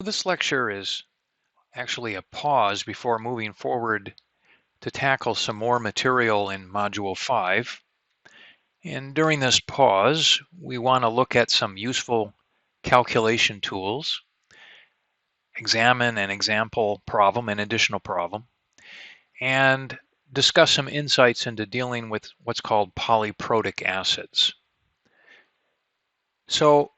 This lecture is actually a pause before moving forward to tackle some more material in Module 5. And during this pause, we want to look at some useful calculation tools, examine an example problem, an additional problem, and discuss some insights into dealing with what's called polyprotic acids. So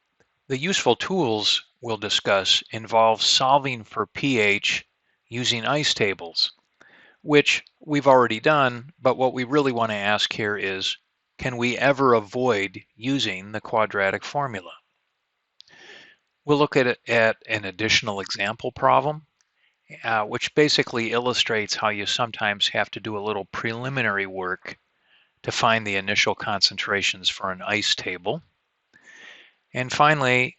the useful tools we'll discuss involve solving for pH using ice tables, which we've already done, but what we really want to ask here is, can we ever avoid using the quadratic formula? We'll look at an additional example problem, which basically illustrates how you sometimes have to do a little preliminary work to find the initial concentrations for an ice table. And finally,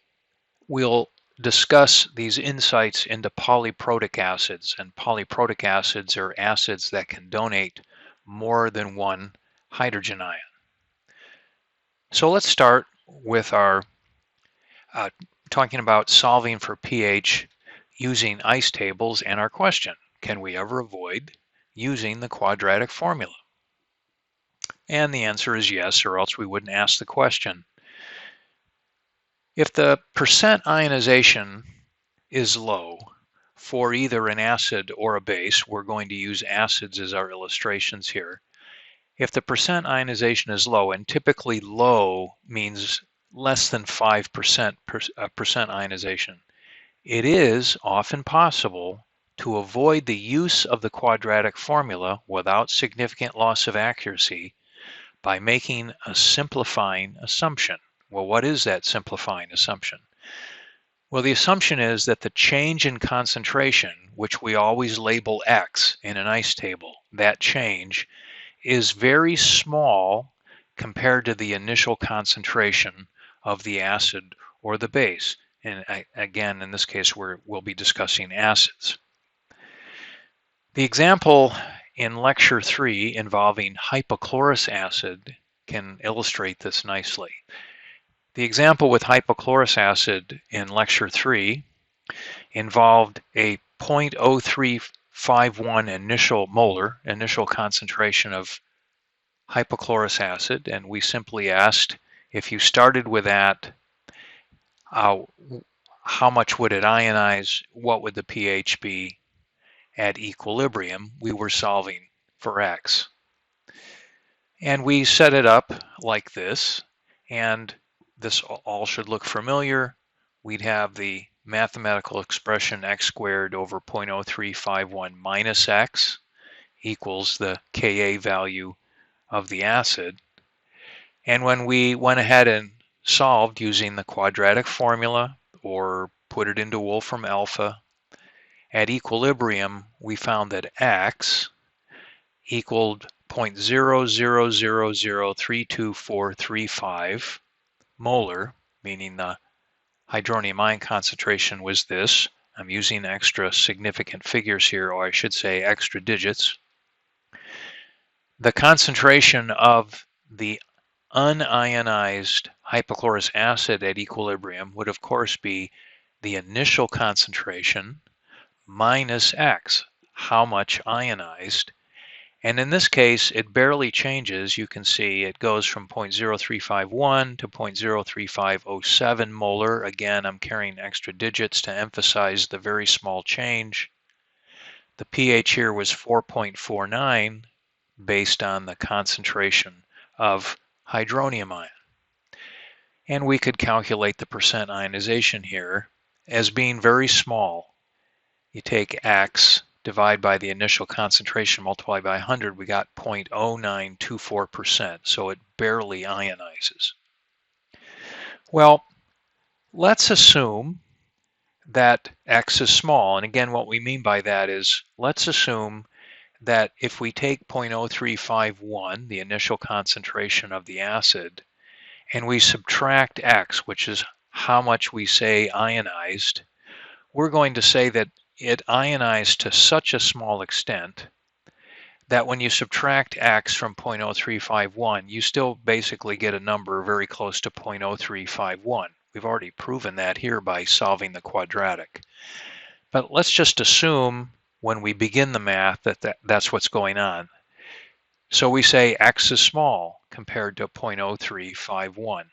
we'll discuss these insights into polyprotic acids, and polyprotic acids are acids that can donate more than one hydrogen ion. So let's start with our talking about solving for pH using ice tables and our question, can we ever avoid using the quadratic formula? And the answer is yes, or else we wouldn't ask the question. If the percent ionization is low for either an acid or a base, we're going to use acids as our illustrations here. If the percent ionization is low, and typically low means less than 5% percent ionization, it is often possible to avoid the use of the quadratic formula without significant loss of accuracy by making a simplifying assumption. Well, what is that simplifying assumption? Well, the assumption is that the change in concentration, which we always label X in an ice table, that change is very small compared to the initial concentration of the acid or the base. And again, in this case, we'll be discussing acids. The example in lecture 3 involving hypochlorous acid can illustrate this nicely. The example with hypochlorous acid in lecture 3 involved a 0.0351 initial concentration of hypochlorous acid, and we simply asked, if you started with that, how much would it ionize? What would the pH be at equilibrium? We were solving for X. And we set it up like this, and this all should look familiar. We'd have the mathematical expression x squared over 0.0351 minus x equals the Ka value of the acid. And when we went ahead and solved using the quadratic formula or put it into Wolfram alpha, at equilibrium we found that x equaled 0.000032435 molar, meaning the hydronium ion concentration was this. I'm using extra significant figures here, or I should say extra digits. The concentration of the unionized hypochlorous acid at equilibrium would of course be the initial concentration minus X, how much ionized. And in this case, it barely changes. You can see it goes from 0.0351 to 0.03507 molar. Again, I'm carrying extra digits to emphasize the very small change. The pH here was 4.49 based on the concentration of hydronium ion. And we could calculate the percent ionization here as being very small. You take X, divide by the initial concentration, multiply by 100, we got 0.0924%, so it barely ionizes. Well, let's assume that X is small, and again what we mean by that is, let's assume that if we take 0.0351, the initial concentration of the acid, and we subtract X, which is how much we say ionized, we're going to say that it ionized to such a small extent that when you subtract X from 0.0351, you still basically get a number very close to 0.0351. We've already proven that here by solving the quadratic. But let's just assume when we begin the math that's what's going on. So we say x is small compared to 0.0351.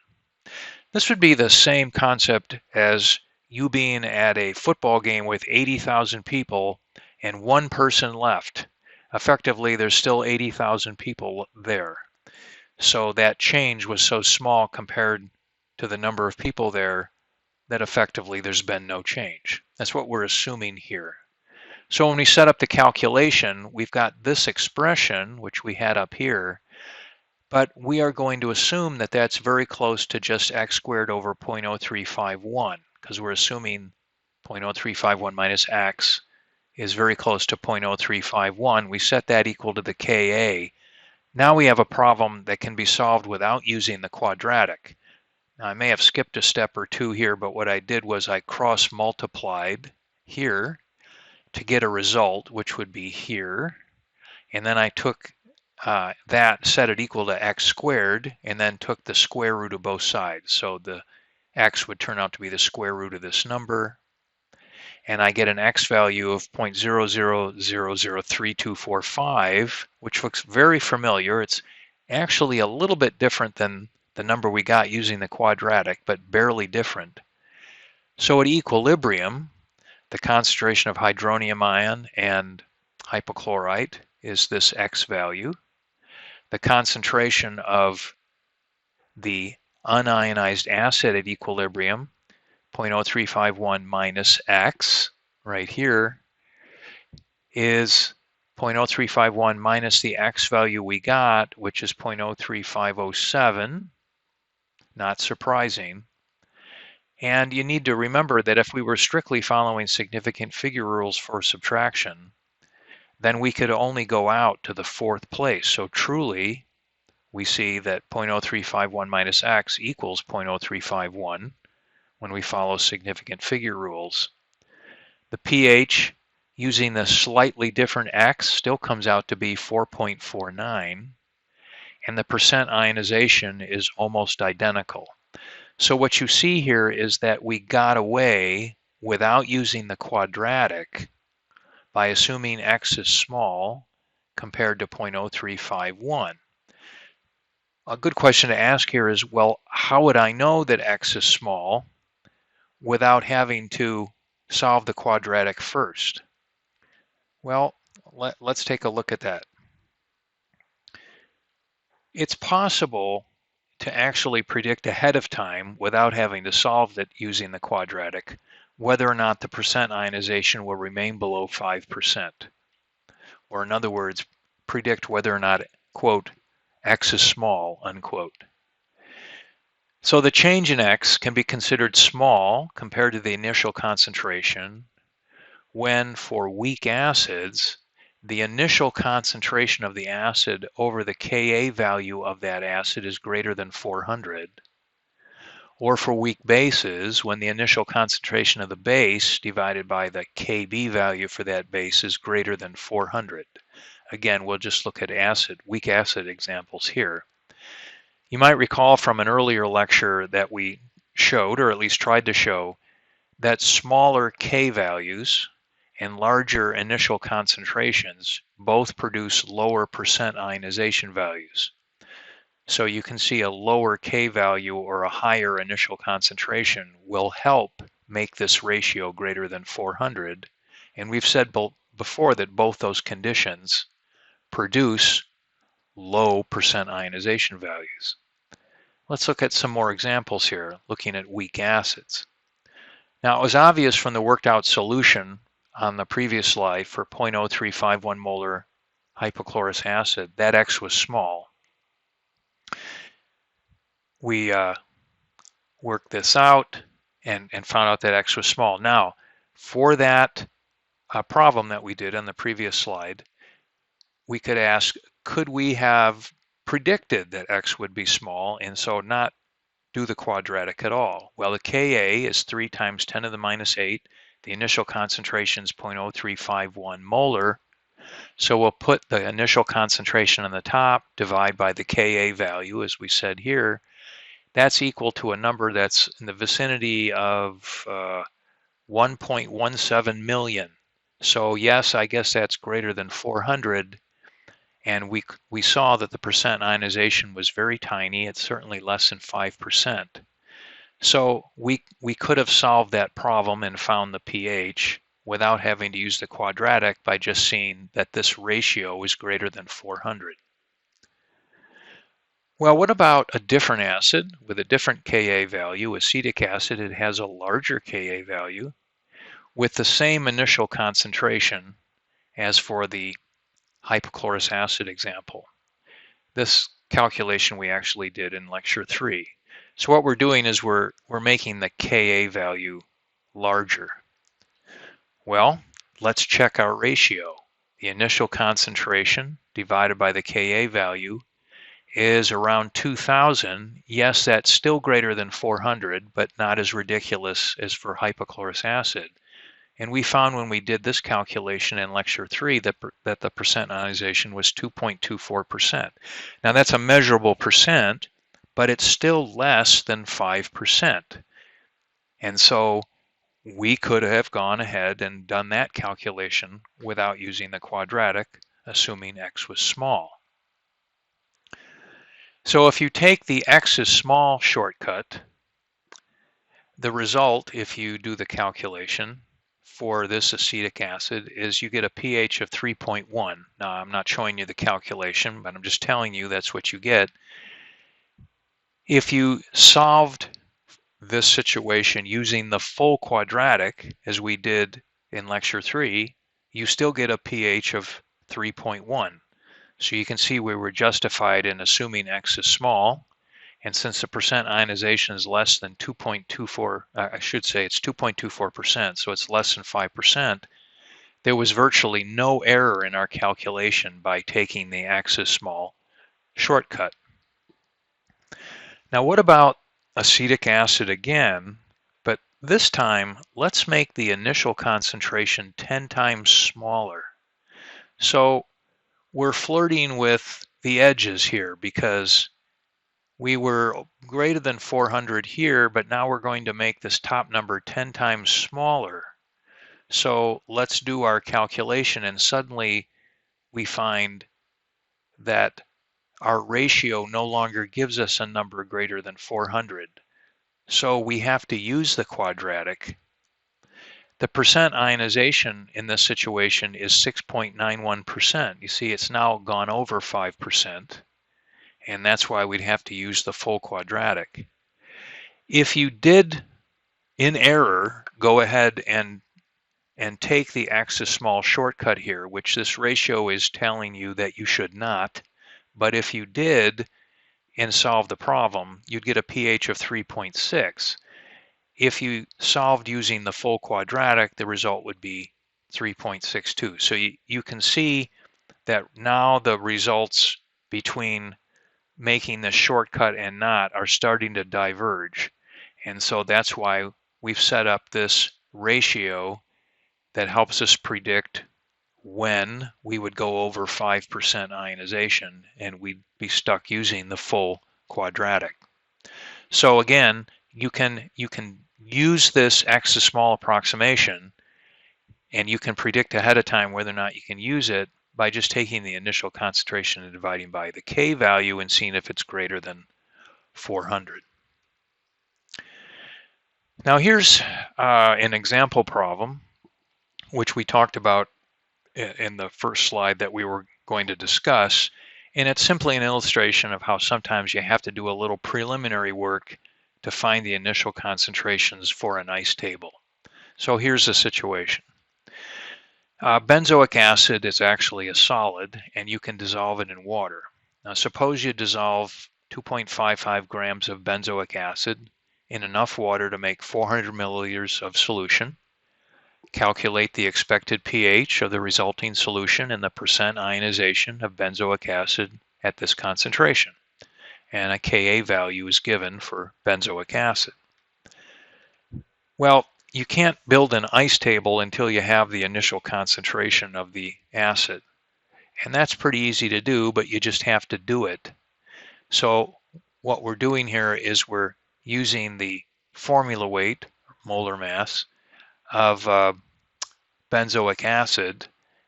This would be the same concept as you being at a football game with 80,000 people and one person left. Effectively, there's still 80,000 people there. So that change was so small compared to the number of people there that effectively there's been no change. That's what we're assuming here. So when we set up the calculation, we've got this expression, which we had up here, but we are going to assume that that's very close to just x squared over 0.0351, because we're assuming 0.0351 minus x is very close to 0.0351. We set that equal to the Ka. Now we have a problem that can be solved without using the quadratic. Now I may have skipped a step or two here, but what I did was I cross-multiplied here to get a result, which would be here. And then I took that, set it equal to x squared, and then took the square root of both sides. So the x would turn out to be the square root of this number. And I get an x value of 0.00003245, which looks very familiar. It's actually a little bit different than the number we got using the quadratic, but barely different. So at equilibrium, the concentration of hydronium ion and hypochlorite is this x value. The concentration of the unionized acid at equilibrium, 0.0351 minus x, right here, is 0.0351 minus the x value we got, which is 0.03507. Not surprising. And you need to remember that if we were strictly following significant figure rules for subtraction, then we could only go out to the fourth place. So truly, we see that 0.0351 minus x equals 0.0351 when we follow significant figure rules. The pH using the slightly different x still comes out to be 4.49, and the percent ionization is almost identical. So what you see here is that we got away without using the quadratic by assuming x is small compared to 0.0351. A good question to ask here is, well, how would I know that x is small without having to solve the quadratic first? Well, let's take a look at that. It's possible to actually predict ahead of time without having to solve it using the quadratic whether or not the percent ionization will remain below 5%. Or in other words, predict whether or not, quote, x is small, unquote. So the change in x can be considered small compared to the initial concentration when, for weak acids, the initial concentration of the acid over the Ka value of that acid is greater than 400. Or for weak bases, when the initial concentration of the base divided by the Kb value for that base is greater than 400. Again, we'll just look at weak acid examples here. You might recall from an earlier lecture that we showed, or at least tried to show, that smaller K values and larger initial concentrations both produce lower percent ionization values. So you can see a lower K value or a higher initial concentration will help make this ratio greater than 400. And we've said before that both those conditions produce low percent ionization values. Let's look at some more examples here, looking at weak acids. Now, it was obvious from the worked out solution on the previous slide for 0.0351 molar hypochlorous acid that x was small. We worked this out and found out that x was small. Now, for that problem that we did on the previous slide, we could ask, could we have predicted that x would be small and so not do the quadratic at all? Well, the Ka is 3 times 10 to the minus 8. The initial concentration is 0.0351 molar. So we'll put the initial concentration on the top, divide by the Ka value, as we said here. that's equal to a number that's in the vicinity of 1.17 million. So yes, I guess that's greater than 400. And we saw that the percent ionization was very tiny. It's certainly less than 5%. So we could have solved that problem and found the pH without having to use the quadratic by just seeing that this ratio is greater than 400. Well, what about a different acid with a different Ka value, acetic acid? It has a larger Ka value with the same initial concentration as for the hypochlorous acid example. This calculation we actually did in lecture 3. So what we're doing is we're making the Ka value larger. Well, let's check our ratio. The initial concentration divided by the Ka value is around 2,000. Yes, that's still greater than 400, but not as ridiculous as for hypochlorous acid. And we found when we did this calculation in lecture 3 that the percent ionization was 2.24%. Now that's a measurable percent, but it's still less than 5%. And so we could have gone ahead and done that calculation without using the quadratic, assuming x was small. So if you take the x is small shortcut, the result, if you do the calculation for this acetic acid, is you get a pH of 3.1. Now, I'm not showing you the calculation, but I'm just telling you that's what you get. If you solved this situation using the full quadratic, as we did in lecture 3, you still get a pH of 3.1. So you can see we were justified in assuming x is small. And since the percent ionization is less than 2.24, I should say it's 2.24%, so it's less than 5%, there was virtually no error in our calculation by taking the x is small shortcut. Now what about acetic acid again? But this time, let's make the initial concentration 10 times smaller. So we're flirting with the edges here because we were greater than 400 here, but now we're going to make this top number 10 times smaller. So let's do our calculation, and suddenly we find that our ratio no longer gives us a number greater than 400. So we have to use the quadratic. The percent ionization in this situation is 6.91%. You see, it's now gone over 5%. And that's why we'd have to use the full quadratic. If you did, in error, go ahead and take the x is small shortcut here, which this ratio is telling you that you should not, but if you did and solve the problem, you'd get a pH of 3.6. If you solved using the full quadratic, the result would be 3.62. So you can see that now the results between making the shortcut and not are starting to diverge. And so that's why we've set up this ratio that helps us predict when we would go over 5% ionization and we'd be stuck using the full quadratic. So again, you can use this x is small approximation, and you can predict ahead of time whether or not you can use it by just taking the initial concentration and dividing by the K value and seeing if it's greater than 400. Now here's an example problem, which we talked about in the first slide that we were going to discuss. And it's simply an illustration of how sometimes you have to do a little preliminary work to find the initial concentrations for an ice table. So here's the situation. Benzoic acid is actually a solid, and you can dissolve it in water. Now suppose you dissolve 2.55 grams of benzoic acid in enough water to make 400 milliliters of solution. Calculate the expected pH of the resulting solution and the percent ionization of benzoic acid at this concentration. And a Ka value is given for benzoic acid. Well, you can't build an ice table until you have the initial concentration of the acid. And that's pretty easy to do, but you just have to do it. So what we're doing here is we're using the formula weight, molar mass, of benzoic acid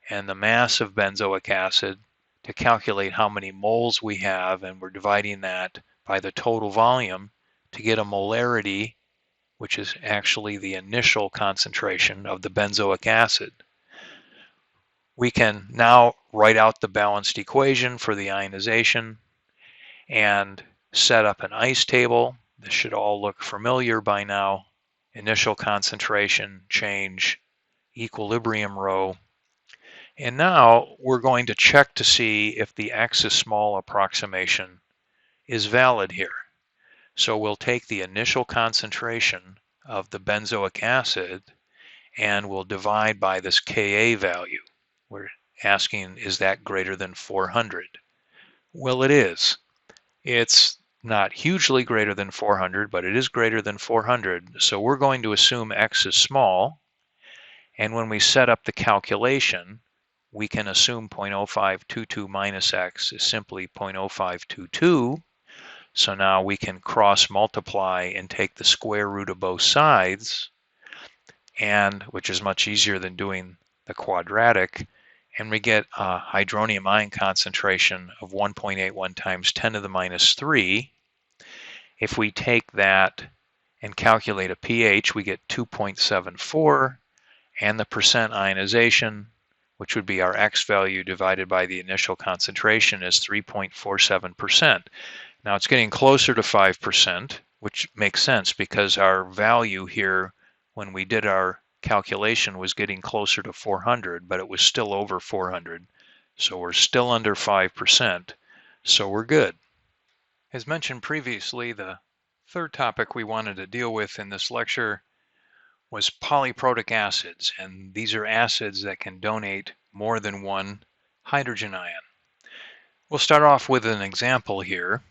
and the mass of benzoic acid to calculate how many moles we have, and we're dividing that by the total volume to get a molarity, which is actually the initial concentration of the benzoic acid. We can now write out the balanced equation for the ionization and set up an ice table. This should all look familiar by now. Initial concentration change, equilibrium row. And now we're going to check to see if the x is small approximation is valid here. So we'll take the initial concentration of the benzoic acid and we'll divide by this Ka value. We're asking, is that greater than 400? Well, it is. It's not hugely greater than 400, but it is greater than 400. So we're going to assume x is small. And when we set up the calculation, we can assume 0.0522 minus x is simply 0.0522. So now we can cross multiply and take the square root of both sides, and which is much easier than doing the quadratic, and we get a hydronium ion concentration of 1.81 times 10 to the minus 3. If we take that and calculate a pH, we get 2.74, and the percent ionization, which would be our x value divided by the initial concentration, is 3.47%. Now it's getting closer to 5%, which makes sense because our value here when we did our calculation was getting closer to 400, but it was still over 400. So we're still under 5%, so we're good. As mentioned previously, the third topic we wanted to deal with in this lecture was polyprotic acids, and these are acids that can donate more than one hydrogen ion. We'll start off with an example here.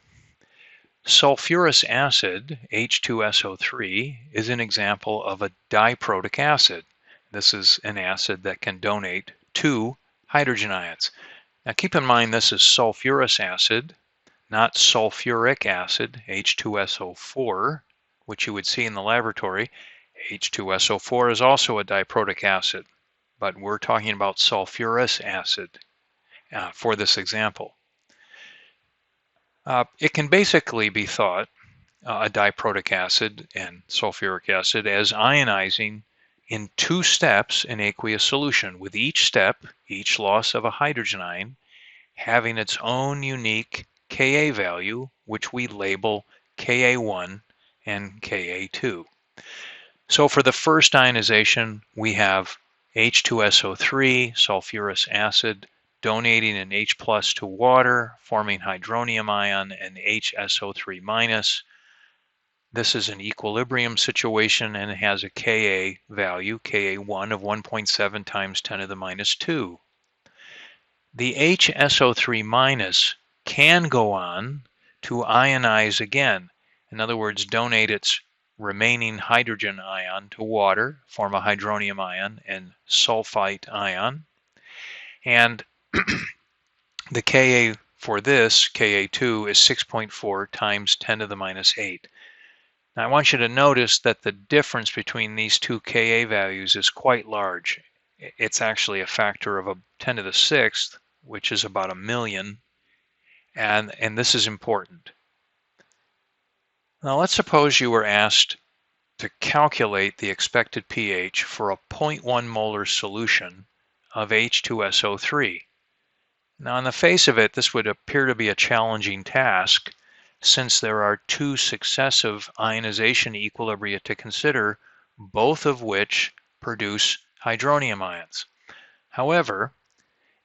Sulfurous acid, H2SO3, is an example of a diprotic acid. This is an acid that can donate 2 hydrogen ions. Now keep in mind this is sulfurous acid, not sulfuric acid, H2SO4, which you would see in the laboratory. H2SO4 is also a diprotic acid, but we're talking about sulfurous acid for this example. It can basically be thought, a diprotic acid and sulfuric acid, as ionizing in 2 steps in aqueous solution, with each step, each loss of a hydrogen ion, having its own unique Ka value, which we label Ka1 and Ka2. So for the first ionization, we have H2SO3, sulfurous acid, donating an H plus to water, forming hydronium ion and HSO3 minus. This is an equilibrium situation and it has a Ka value, Ka1 of 1.7 times 10 to the minus 2. The HSO3 minus can go on to ionize again. In other words, donate its remaining hydrogen ion to water, form a hydronium ion and sulfite ion. And the Ka for this, Ka2, is 6.4 times 10 to the minus 8. Now I want you to notice that the difference between these two Ka values is quite large. It's actually a factor of 10 to the 6th, which is about 1,000,000, and this is important. Now let's suppose you were asked to calculate the expected pH for a 0.1 molar solution of H2SO3. Now on the face of it, this would appear to be a challenging task since there are 2 successive ionization equilibria to consider, both of which produce hydronium ions. However,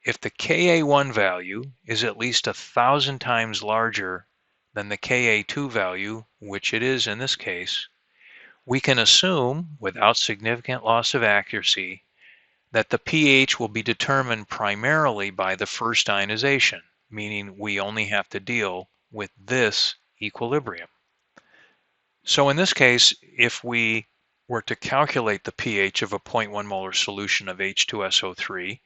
if the Ka1 value is at least 1,000 times larger than the Ka2 value, which it is in this case, we can assume, without significant loss of accuracy, that the pH will be determined primarily by the first ionization, meaning we only have to deal with this equilibrium. So in this case, if we were to calculate the pH of a 0.1 molar solution of H2SO3,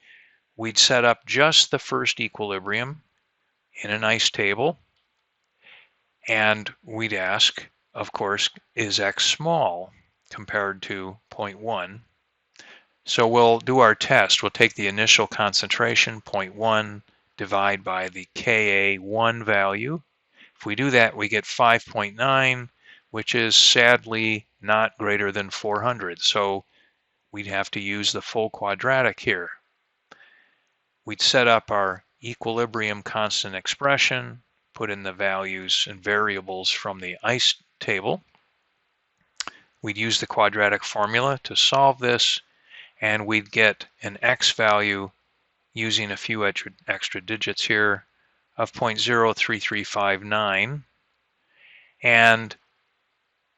we'd set up just the first equilibrium in an ice table, And we'd ask, of course, is x small compared to 0.1? So we'll do our test. We'll take the initial concentration, 0.1, divide by the Ka1 value. If we do that, we get 5.9, which is sadly not greater than 400. So we'd have to use the full quadratic here. We'd set up our equilibrium constant expression, put in the values and variables from the ICE table. We'd use the quadratic formula to solve this, and we'd get an x value using a few extra digits here of 0.03359. And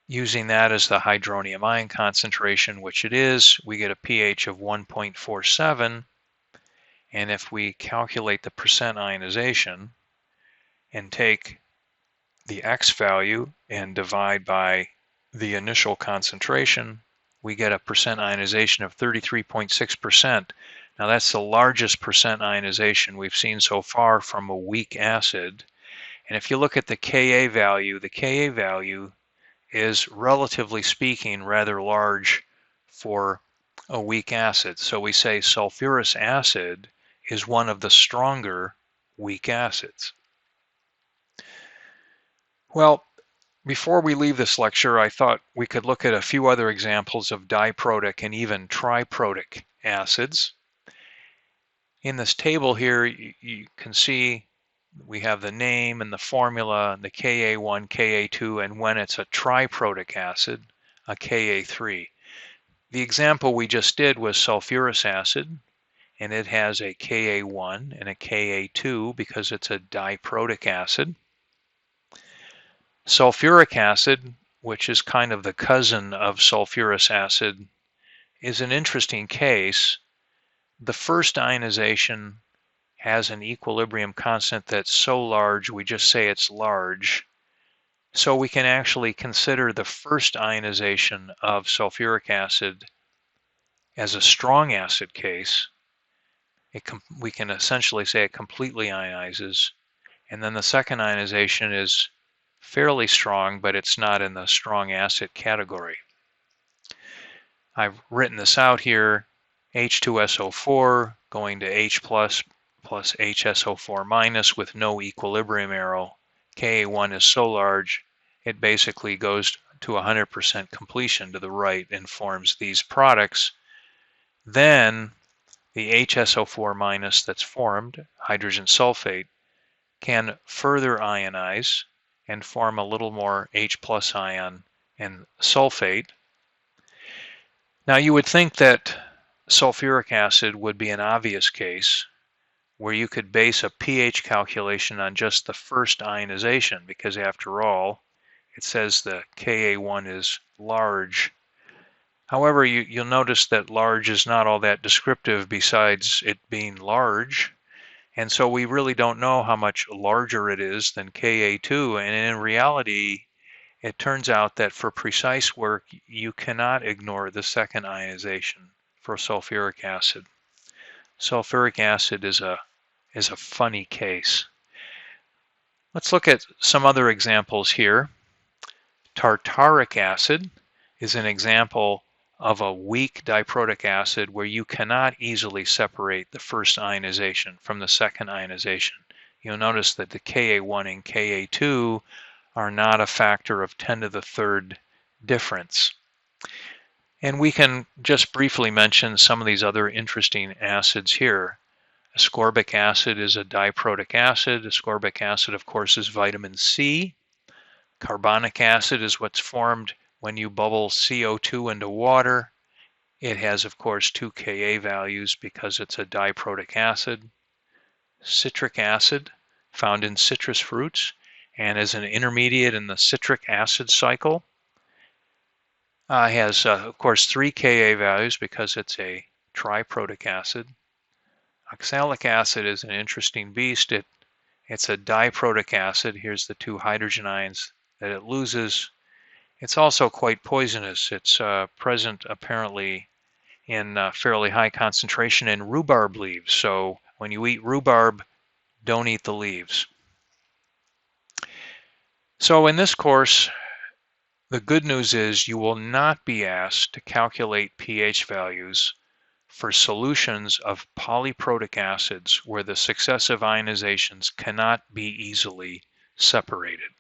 using that as the hydronium ion concentration, which it is, we get a pH of 1.47. And if we calculate the percent ionization and take the x value and divide by the initial concentration, we get a percent ionization of 33.6%. Now that's the largest percent ionization we've seen so far from a weak acid. And if you look at the Ka value is, relatively speaking, rather large for a weak acid. So we say sulfurous acid is one of the stronger weak acids. Well, before we leave this lecture, I thought we could look at a few other examples of diprotic and even triprotic acids. In this table here, you can see we have the name and the formula, the Ka1, Ka2, and when it's a triprotic acid, a Ka3. The example we just did was sulfurous acid, and it has a Ka1 and a Ka2 because it's a diprotic acid. Sulfuric acid, which is kind of the cousin of sulfurous acid, is an interesting case. The first ionization has an equilibrium constant that's so large, we just say it's large. So we can actually consider the first ionization of sulfuric acid as a strong acid case. We can essentially say it completely ionizes. And then the second ionization is fairly strong, but it's not in the strong acid category. I've written this out here. H2SO4 going to H plus HSO4 minus with no equilibrium arrow. Ka1 is so large, it basically goes to 100% completion to the right and forms these products. Then the HSO4 minus that's formed, hydrogen sulfate, can further ionize and form a little more H plus ion and sulfate. Now you would think that sulfuric acid would be an obvious case where you could base a pH calculation on just the first ionization, because after all, it says the Ka1 is large. However, you'll notice that large is not all that descriptive besides it being large. And so we really don't know how much larger it is than Ka2. And in reality, it turns out that for precise work, you cannot ignore the second ionization for sulfuric acid. Sulfuric acid is a funny case. Let's look at some other examples here. Tartaric acid is an example of a weak diprotic acid where you cannot easily separate the first ionization from the second ionization. You'll notice that the Ka1 and Ka2 are not a factor of 10 to the third difference. And we can just briefly mention some of these other interesting acids here. Ascorbic acid is a diprotic acid. Ascorbic acid, of course, is vitamin C. Carbonic acid is what's formed when you bubble CO2 into water. It has, of course, 2 Ka values because it's a diprotic acid. Citric acid, found in citrus fruits, and is an intermediate in the citric acid cycle. Has, of course, 3 Ka values because it's a triprotic acid. Oxalic acid is an interesting beast. It's a diprotic acid. Here's the 2 hydrogen ions that it loses. It's also quite poisonous. It's present apparently in fairly high concentration in rhubarb leaves. So when you eat rhubarb, don't eat the leaves. So in this course, the good news is you will not be asked to calculate pH values for solutions of polyprotic acids where the successive ionizations cannot be easily separated.